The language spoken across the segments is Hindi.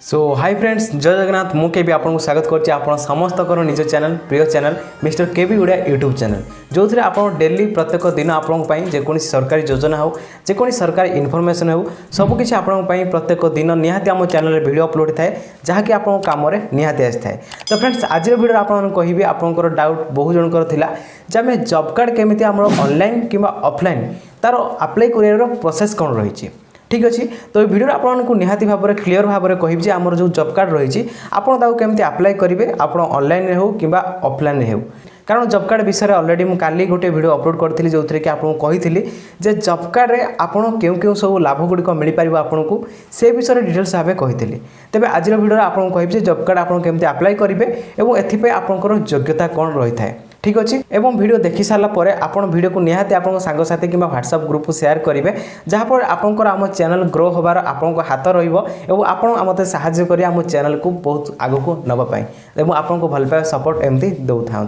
सो हाय फ्रेंड्स जय जगन्नाथ मु के भी आपको स्वागत करछि आपन समस्त कर निज चैनल प्रिय चैनल मिस्टर के भी उड़िया यूट्यूब चैनल जो थी आप डेली प्रत्येक दिन आपन जेकोनी सरकारी योजना हो जेकोनी सरकारी इनफॉरमेशन हो सबकिछि आपन प्रत्येक दिन निहाती आम चैनल वीडियो अपलोड थाए जहाँकि आप कम निहाती आसी थाए। तो फ्रेंड्स आज वीडियो आपन कहबी आपनकर डाउट बहु जनकर थिला जे आम जॉब कार्ड केमिति हमर ऑनलाइन किंबा ऑफलाइन तार अप्लाई करियार प्रोसेस कोन रहिछि। ठीक अच्छे तो वीडियो आपको निहाती भाव में क्लीयर भाव में कहि आमर जो जॉब कार्ड रही आपड़ केमती अप्लाई करेंगे आप ऑनलाइन हो कि ऑफलाइन हो कारण जॉब कार्ड विषय ऑलरेडी मुझे काली गोटे वीडियो अपलोड करी जो थी आपको कही जे जॉब कार्ड रे आपड़ क्यों क्यों सब लाभ गुड़िक मिल पार आपको से विषय डिटेल्स भाव कही तेज आज वीडियो आपको कहि जॉब कार्ड आप केमती अप्लाई करेंगे और एथपाई आपंकर योग्यता कौन रही है। ठीक अच्छे एवं वीडियो देखी सारापर आप वीडियो को निहाती आप सांगसाथी कि व्हाट्सएप ग्रुप को शेयर करेंगे जहाँफल आपंकर आम चैनल ग्रो होबार आपको हाथ रत साहाଯ୍य करें आम चैनल को बहुत आगक नापी और आपको भल पाए सपोर्ट एमती दौ था।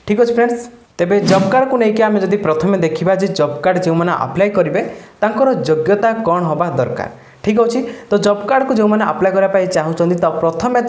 ठीक अच्छे फ्रेंड्स तेबे जॉब कार्ड को लेकिन आम जब प्रथम देखा जॉब कार्ड जो मैंने अप्लाई करेंगे तांकर योग्यता कौन हवा दरकार। ठीक अच्छे तो जॉब कार्ड को जो मैंने अप्लाई करने चाहूँगी तो प्रथम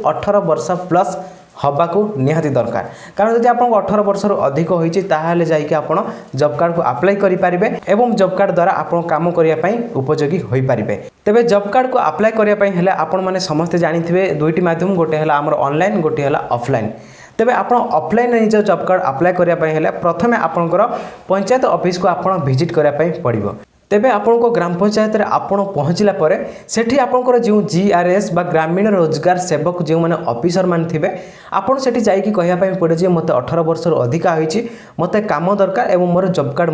18 वर्ष प्लस हवा को निहाती दरकार कारण जब आप 18 वर्ष अधिक होती जाकि आप जॉब कार्ड को अप्लाई करेंगे और जॉब कार्ड द्वारा आप काम करने उपयोगी हो पारे। तेबे जॉब कार्ड को अप्लाई करने आपण मैंने समस्ते जानी दुईटी माध्यम गोटे है आमर ऑनलाइन गोटे है ऑफलाइन। तेबे आप ऑफलाइन निज जॉब कार्ड अप्लाई करने प्रथम आपंकर पंचायत ऑफिस को आप विजिट करने पड़ो। तेबे आपको ग्राम पंचायत रे आपण पहुँचला परे सेठी आपंकर जो GRS बा ग्रामीण रोजगार सेवक जो मैंने ऑफिसर मान थे आपड़ से जाकि कहवाई पड़े जे मत 18 वर्ष अधिका होती मत काम दरकार और मोर जॉब कार्ड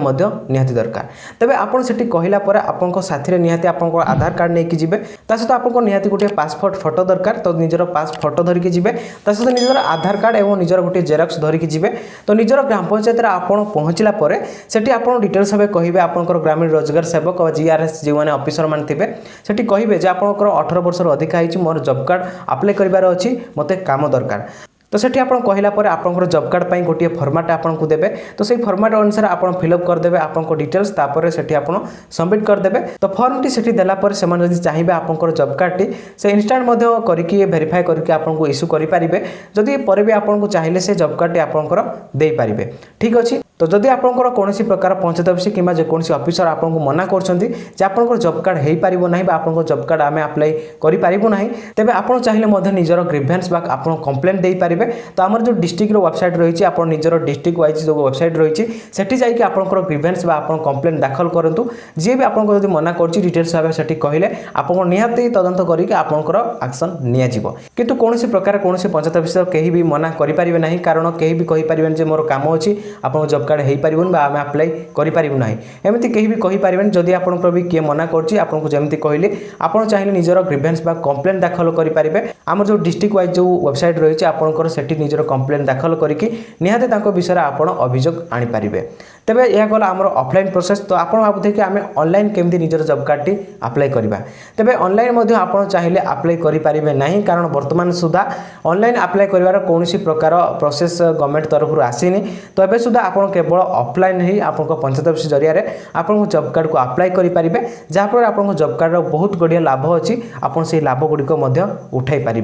निहाती दरकार। तेबे आपड़ से कहला आपण साथी निहाती आप आधार कार्ड नहीं जी सहित आपको निहाती गोटे पासपोर्ट फोटो दरकार तो निजर पास फोटो धरिकी जी सहित निजर आधार कार्ड और निजर गोटे जेरक्स धरिकी जी तो निजर ग्राम पंचायत रे आपण पहुँचला परे सेठी आपण डिटेल्स भाव कहे आपंकर ग्रामीण रोजगार सेवक और GRS जो मैंने ऑफिसर मान थे सेठी कहे जे आपंकर 18 वर्ष अधिका होती मोर जॉब कार्ड अप्लाई करार अच्छी मत काम दरकार तो सेठी आप कहला आपंकर जॉब कार्ड पर गोटे फॉर्मेट आपको देवे तो सही फॉर्मेट अनुसार आप फिलअप करदे आपको डिटेल्स तापर सेठी आप सबमिट करदे तो फॉर्म टी सेठी देला पर से चाहिए आपंकर जॉब कार्ड टी से इंस्टांट करके वेरीफाई करके आपको इश्यू करेंगे जदि पर भी आपको चाहिए से जॉब कार्ड टी आपंकर दे पारे। ठीक अच्छे तो जदि आपंकर कौन प्रकार पंचायत ऑफिस कि जेकोसी ऑफिसर आपको मना कर जॉब कार्ड हो पार ना आप जॉब कार्ड आम अप्लाई करूँ ना तेज आप चाहिए निजर ग्रीवेंस बा आप कंप्लेंट दे पारे तो आमर जो डिस्ट्रिक्ट वेबसाइट रही आप निजर डिस्ट्रिक्ट वाइज जो वेबसाइट रही सेठी जाकि आपंकर ग्रीवेंस बा आप कंप्लेंट दाखल करूँ जी भी आपको जब मना कर डिटेल्स भाव से कहले आपको निहाती तदंत करके आपंकर एक्शन नियाजिब किंतु कौन प्रकार कौन पंचायत ऑफिसर कहीं भी मना करें ना कारण कहीं भी कहीपर मोर काम अच्छी आप जॉब कार्ड हो पार आम अप्लाई करूँ ना एमती कहीं भी कहीपर जदि आपंकर भी किए मना करमती कहली आप चाहिए निजर ग्रीवेंस बा कंप्लेंट दाखल करेंगे आम जो डिस्ट्रिक्ट वाइज जो वेबसाइट रही आपंकर सेठी निजर कंप्लेंट दाखल करके निहाती विषय आप अभियोग आनीपारे। तेबे यह गला आमर ऑफलाइन प्रोसेस तो आप भावुथे कि आम ऑनलाइन केमती निजर जॉब कार्ड टी अप्लाई करवा तेबे ऑनलाइन आप चाहिए अप्लाई करेंगे ना कारण बर्तमान सुधा ऑनलाइन अप्लाई कर कौन प्रकार प्रोसेस गवर्नमेंट तरफ आसीनी तो ये सुधा आप केवल ऑफलाइन ही आप पंचायत ऑफिस जरिया आप जॉब कार्ड को अप्लाई करेंगे जहाँफल आप जॉब कार्ड बहुत गुड़िया लाभ अच्छी आप लाभ गुड़िक उठाई पारे।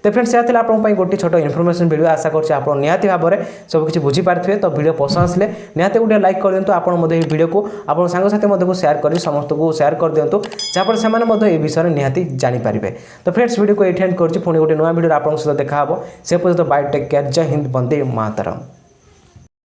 तो फ्रेंड्स यह आप गोटे छोट इनफॉरमेशन वीडियो आशा कर निहाती भाव में सबकि बुझीपारे तो वीडियो पसंद आसले निहाती गोटे लाइक कर दिंतु आपन वीडियो को आप सांगसाथी को शेयर कर समस्त को शेयर कर दिंतु जहाँफल से विषय निहाती जानीपारे। तो फ्रेंड्स वीडियो को ये एंड कर पुणी गोटे नुआ वीडियो आप सहित देखा से पर्यटन बाय टेक केयर जय हिंद वंदे मातरम।